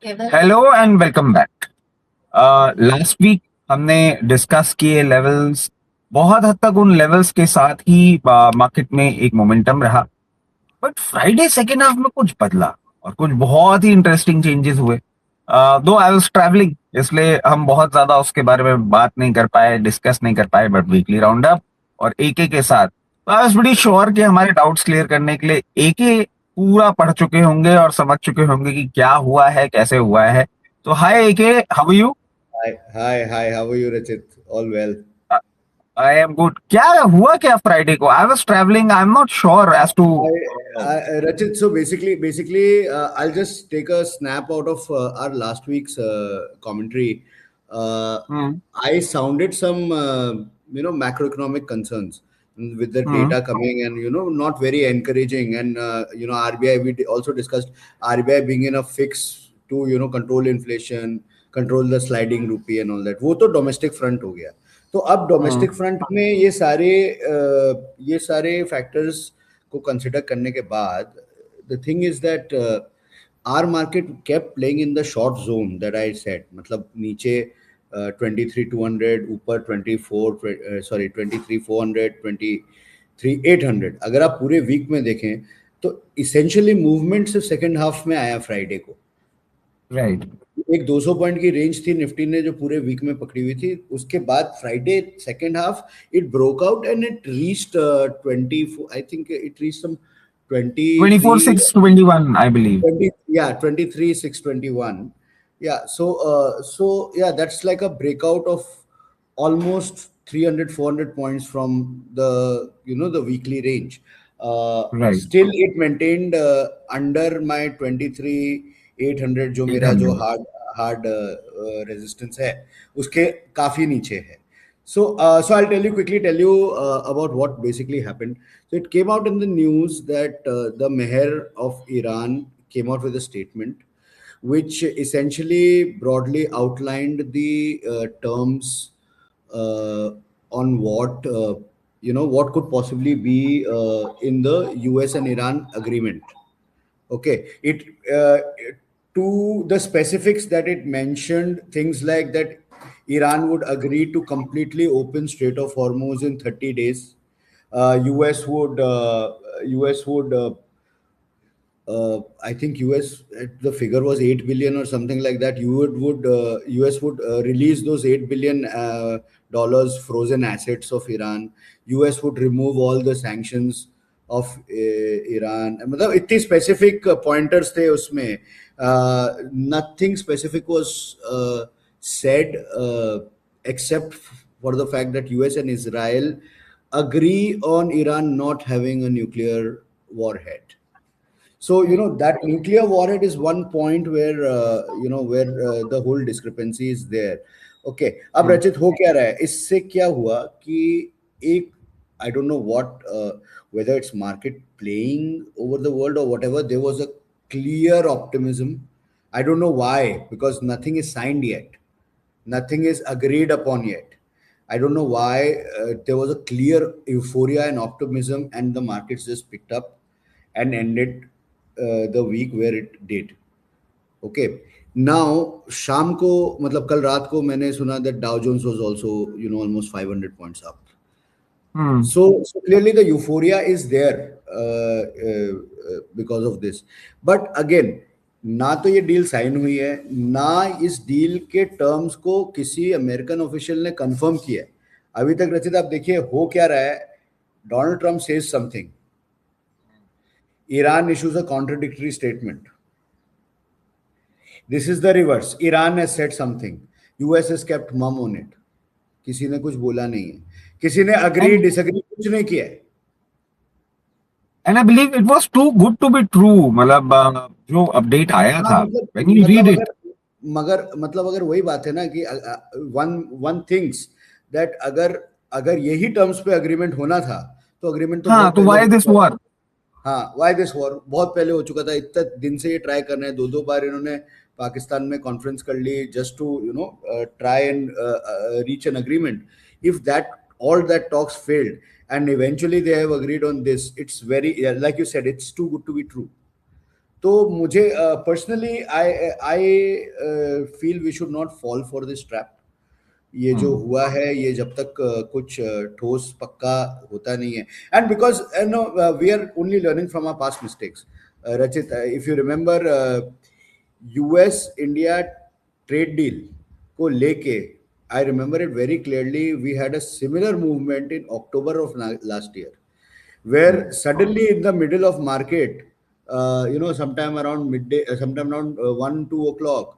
Hello and welcome back. Last week हमने discuss किए levels. बहुत हद तक उन लेवल्स के साथ ही मार्केट में एक मोमेंटम रहा। बट फ्राइडे सेकेंड हाफ में कुछ बदला और कुछ बहुत ही इंटरेस्टिंग चेंजेस हुए। दो आई वाज ट्रैवलिंग, इसलिए हम बहुत ज्यादा उसके बारे में बात नहीं कर पाए, डिस्कस नहीं कर पाए। बट वीकली राउंड अप और एके के साथ आई वाज प्रीटी श्योर कि हमारे डाउट्स क्लियर करने के लिए एके पूरा पढ़ चुके होंगे और समझ चुके होंगे कि क्या हुआ है, कैसे हुआ है। तो hi AK, how are you? Hi. How are you, Rachit? All well. I am good. क्या हुआ क्या फ्राइडे को? I was travelling, I am not sure as to. Rachit, so basically, I'll just take a snap out of our last week's commentary. Uh, I sounded some, macroeconomic concerns with the data coming and, not very encouraging. And, RBI, also discussed RBI being in a fix to, control inflation, control the sliding rupee and all that. वो तो domestic front हो गया. तो अब domestic front में ये सारे factors को कंसिडर करने के बाद the thing is that are market kept playing in the short zone that I said, मतलब नीचे 23,200, ऊपर 23,400, 23,800। अगर आप पूरे वीक में देखें तो इसेंशियली मूवमेंट सिर्फ सेकेंड हाफ में आया फ्राइडे को। राइट। एक 200 पॉइंट की रेंज थी निफ्टी ने जो पूरे वीक में पकड़ी हुई थी, उसके बाद Friday second half it broke out and it reached 24, I think it reached some 24,621 I believe. 23,621. So that's like a breakout of almost 300 400 points from the weekly range. Right. Still it maintained under my 23,800 जो मेरा जो hard resistance है उसके काफी नीचे है. So I'll quickly tell you about what basically happened. So it came out in the news that the mayor of Iran came out with a statement which essentially broadly outlined the terms on what could possibly be in the US and Iran agreement. Okay, it to the specifics that it mentioned things like that Iran would agree to completely open Strait of Hormuz in 30 days. US would I think US, the figure was 8 billion or something like that. US would release those 8 billion dollars frozen assets of Iran. US would remove all the sanctions of Iran. मतलब इतनी specific pointers थे उसमें. Nothing specific was said except for the fact that US and Israel agree on Iran not having a nuclear warhead. So that nuclear warhead is one point where the whole discrepancy is there. Okay, अब रचित हो क्या रहा है इससे? क्या हुआ कि एक I don't know what whether it's market playing over the world or whatever, there was a clear optimism. I don't know why, because nothing is signed yet, nothing is agreed upon yet. I don't know why there was a clear euphoria and optimism, and the markets just picked up and ended the week where it did. Okay. Now, शाम को मतलब कल रात को मैंने सुना that Dow Jones was also almost 500 points up. So clearly the euphoria is there because of this. But again, ना तो ये डील साइन हुई है, ना इस डील के टर्म्स को किसी अमेरिकन ऑफिशियल ने कंफर्म किया है अभी तक. रचित आप देखिए हो क्या रहा है. Donald Trump says something, Iran issues a contradictory statement. This is the reverse. Iran has said something. US has kept mum on it. किसी ने कुछ बोला नहीं है, किसी ने agree disagree कुछ नहीं किया है. And I believe it was too good to be true. मतलब जो अपडेट आया था, when you read it. मगर मतलब अगर वही बात है ना कि one thinks that अगर यही टर्म्स पे अग्रीमेंट होना था तो अग्रीमेंट तो हाँ, तो why this war? हाँ, वाई दिस वॉर बहुत पहले हो चुका था. इतने दिन से ये ट्राई कर रहे हैं, दो बार इन्होंने पाकिस्तान में कॉन्फ्रेंस कर ली just to try and reach an agreement. If that all that talks failed and eventually they have agreed on this, it's very like you said, it's too good to be true. तो मुझे personally I feel we should not fall for this trap. ये जो Hmm. हुआ है, ये जब तक कुछ ठोस पक्का होता नहीं है, and because no we are only learning from our past mistakes. Rachit, if you remember, US India trade deal को लेके, I remember it very clearly, we had a similar movement in October of last year, where Hmm. suddenly in the middle of market, sometime around midday, sometime around 1-2 o'clock,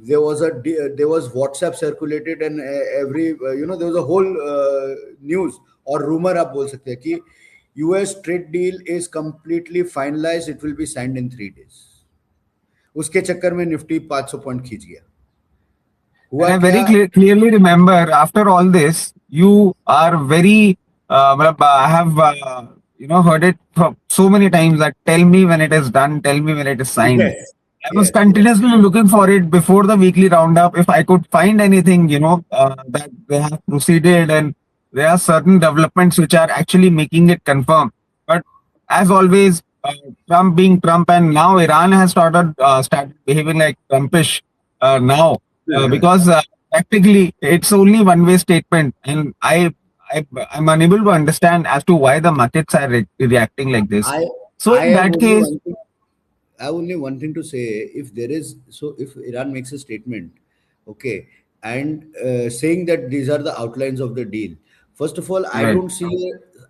there was WhatsApp circulated, and there was a whole news or rumor आप बोल सकते हैं कि US trade deal is completely finalized, it will be signed in 3 days. उसके चक्कर में Nifty 500 point खींच गया. And हुआ I क्या? very clearly remember after all this, you are very, I have, heard it from so many times that tell me when it is done, tell me when it is signed. Yes, I was yes, yes. continuously looking for it before the weekly roundup. If I could find anything, that they have proceeded and there are certain developments which are actually making it confirm. But as always, Trump being Trump, and now Iran has started behaving like Trumpish now, because practically it's only one way statement, and I'm unable to understand as to why the markets are reacting like this. I So I in have that only case, one thing. I have only one thing to say. If there is, so if Iran makes a statement, okay, and saying that these are the outlines of the deal. First of all, right.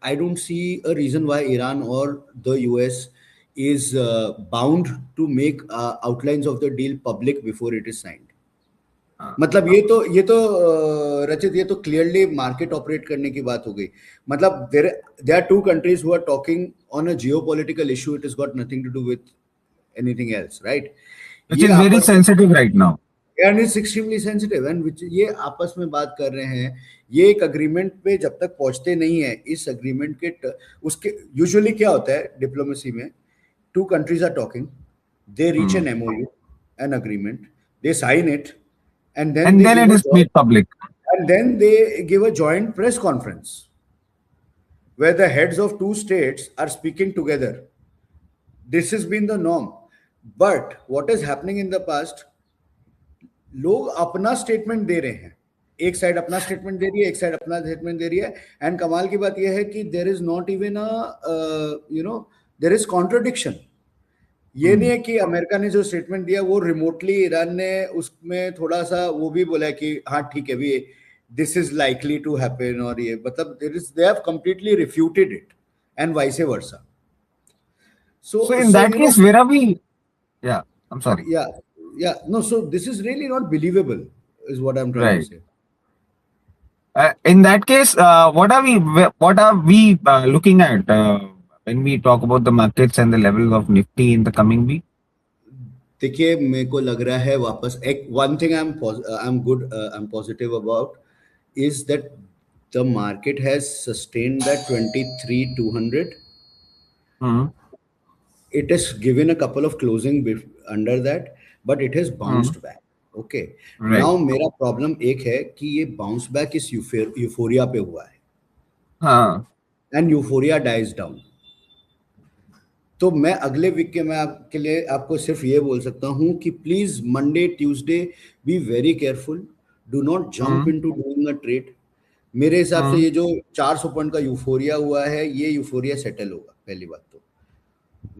I don't see a reason why Iran or the US is bound to make outlines of the deal public before it is signed. Uh, मतलब ये तो रचित, ये तो clearly market operate करने की बात हो गई. मतलब there are two countries who are talking on a geopolitical issue. It is got nothing to do with anything else, right? which ये is very आपस में, sensitive right now. And it's extremely sensitive, and which ये आपस में बात कर रहे हैं. ये एक अग्रीमेंट पे जब तक पहुंचते नहीं है, इस अग्रीमेंट के उसके यूजुअली क्या होता है डिप्लोमेसी में, two countries are talking, they reach Hmm. an MOU, an agreement, they sign it, and then And they then give it is made public. a joint press conference where the heads of two states are speaking together. This has been the norm. But what is happening in the past, लोग अपना statement दे रहे हैं, एक side अपना statement दे रही है, एक side अपना स्टेटमेंट दे रही है, एंड कमाल की बात यह है कि there is not even there is contradiction. ये नहीं Hmm. है कि अमेरिका ने जो स्टेटमेंट दिया वो रिमोटली ईरान ने उसमें थोड़ा सा वो भी बोला है कि हाँ ठीक है भी this is likely to happen, और ये मतलब they have completely refuted it, and vice versa. So so in so that case, where are we? Yeah, I'm sorry. yeah, no, so this is really not believable is what I'm trying to Right. say. In that case, what are we looking at when we talk about the markets and the levels of Nifty in the coming week? देखिए, मेरे को लग रहा है वापस एक one thing I am positive about is that the market has sustained that 23,200. Hmm. It has given a couple of closing under that, but it has Hmm. bounced back. Okay. Right. Now मेरा problem एक है कि ये bounce back इस euphoria पे हुआ है, हाँ. And euphoria dies down. तो मैं अगले वीक के मैं आपके लिए आपको सिर्फ ये बोल सकता हूँ कि please Monday Tuesday be very careful, do not jump Hmm. Into doing a trade. मेरे हिसाब से Hmm. ये जो 400 पॉइंट का यूफोरिया हुआ है, ये यूफोरिया सेटल होगा पहली बात तो.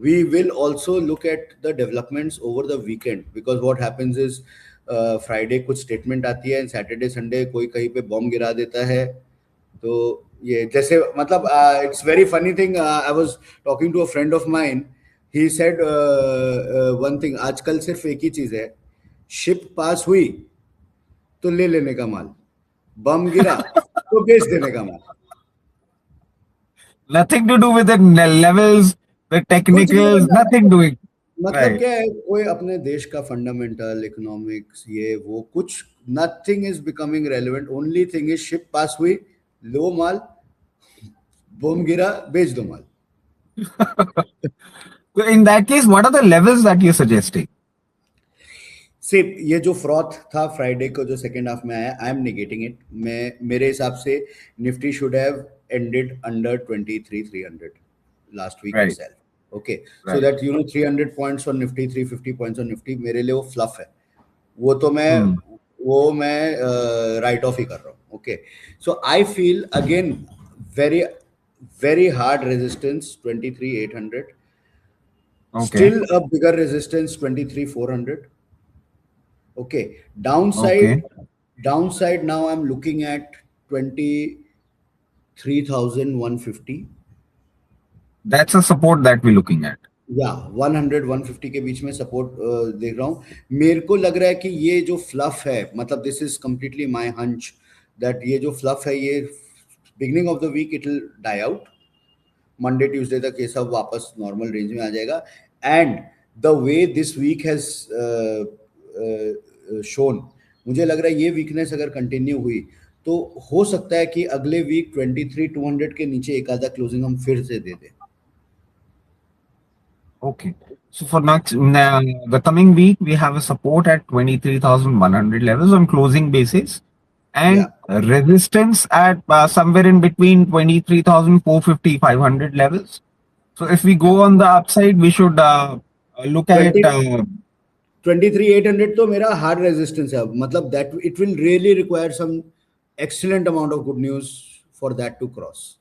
We will also look at the developments over the weekend, because what happens is Friday कुछ statement आती है, and Saturday Sunday कोई कहीं पे बॉम्ब गिरा देता है. तो ये जैसे मतलब it's very funny thing. I was talking to a friend of mine. He said one thing. आजकल सिर्फ एक ही चीज है, शिप पास हुई तो ले लेने का माल, बम गिरा तो बेच देने का माल. Nothing to do with the levels, the कुछ नहीं technicals, बता. nothing doing. मतलब Right. क्या है, कोई अपने देश का फंडामेंटल इकोनॉमिक्स ये वो कुछ, nothing is becoming relevant. Only thing is ship pass हुई, लो माल, बम गिरा, बेच दो माल. So in that case, what are the levels that you're suggesting? सिर्फ ये जो फ्रॉथ था फ्राइडे को जो सेकेंड हाफ में आया, आई एम नेगेटिंग इट. मैं मेरे हिसाब से Nifty should have ended under 23,300 last week Right. इटसेल्फ. Okay, so Right. that 300 points on Nifty, 350 points on Nifty मेरे लिए वो फ्लफ है, वो मैं राइट ऑफ ही कर रहा हूँ. Okay, so I feel again very very hard resistance 23,800, Okay. still a bigger resistance 23,400. Okay, Okay. downside now I'm looking at 23,150. That's a support that we're looking at. या 100 150 के बीच में support देख रहा हूँ. मेरे को लग रहा है कि ये जो फ्लफ है, मतलब this is completely my hunch that ये जो फ्लफ है ये beginning of the week it will die out. Monday Tuesday तक ये सब वापस नॉर्मल रेंज में आ जाएगा. And the way this week has shown, मुझे लग रहा है ये वीकनेस अगर कंटिन्यू हुई तो हो सकता है कि अगले वीक 23,200 के नीचे एक आधा क्लोजिंग हम फिर से दे दें. Okay. So for the coming week, we have a support at 23,100 levels on closing basis, and Yeah. resistance at somewhere in between 23,450, 500 levels. So if we go on the upside, we should look at 23,800 तो मेरा hard resistance है, मतलब that it will really require some excellent amount of good news for that to cross.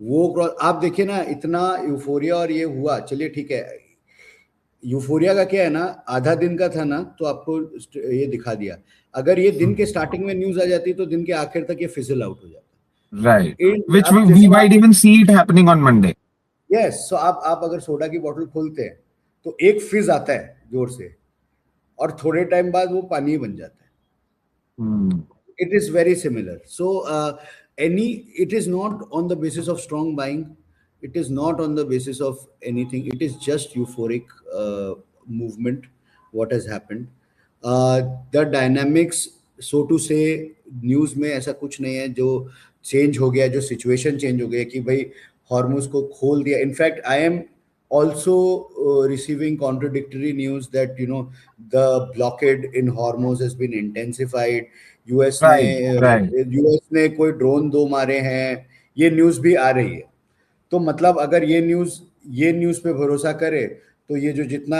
वो cross आप देखिए ना, इतना euphoria और ये हुआ, चलिए ठीक है, यूफोरिया का क्या है ना, आधा दिन का था ना तो आपको ये दिखा दिया. अगर ये दिन के स्टार्टिंग में न्यूज आ जाती तो दिन के आखिर तक ये फिजल आउट हो जाता. right, which अब we जैसे might even see it happening on Monday. Yes, so आप अगर सोडा की बोतल खोलते हैं तो एक फिज आता है जोर से और थोड़े टाइम बाद वो पानी बन जाता है. It is very similar. So it is not on the basis of strong buying. It is not on the basis of anything. It is just euphoric movement. What has happened? The dynamics, so to say, news में ऐसा कुछ नहीं है जो change हो गया, जो situation change हो गया कि भाई हॉर्मुज को खोल दिया. In fact I am also receiving contradictory news that the blockade in Hormuz has been intensified. US ने कोई ड्रोन 2 मारे हैं, ये न्यूज भी आ रही है. तो मतलब अगर ये न्यूज पे भरोसा करे तो ये जो जितना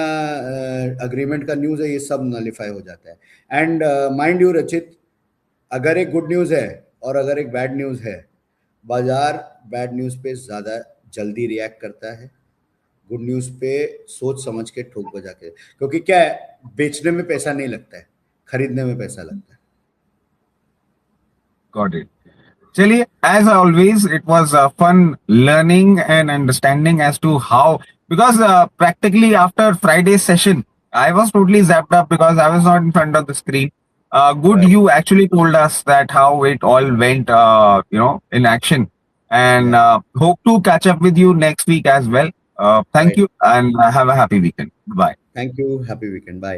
अग्रीमेंट का न्यूज है ये सब नलिफाई हो जाता है. एंड माइंड यू रचित, अगर एक गुड न्यूज है और अगर एक बैड न्यूज है, बाजार बैड न्यूज पे ज्यादा जल्दी रिएक्ट करता है, गुड न्यूज पे सोच समझ के ठोक बजा के, क्योंकि क्या है, बेचने में पैसा नहीं लगता है, खरीदने में पैसा लगता है. Got it. Chaliye, as always, it was fun learning and understanding as to how, because practically after Friday's session, I was totally zapped up because I was not in front of the screen. Good, Right. you actually told us that how it all went, in action. And hope to catch up with you next week as well. Thank Right. you and have a happy weekend. Bye. Thank you. Happy weekend. Bye.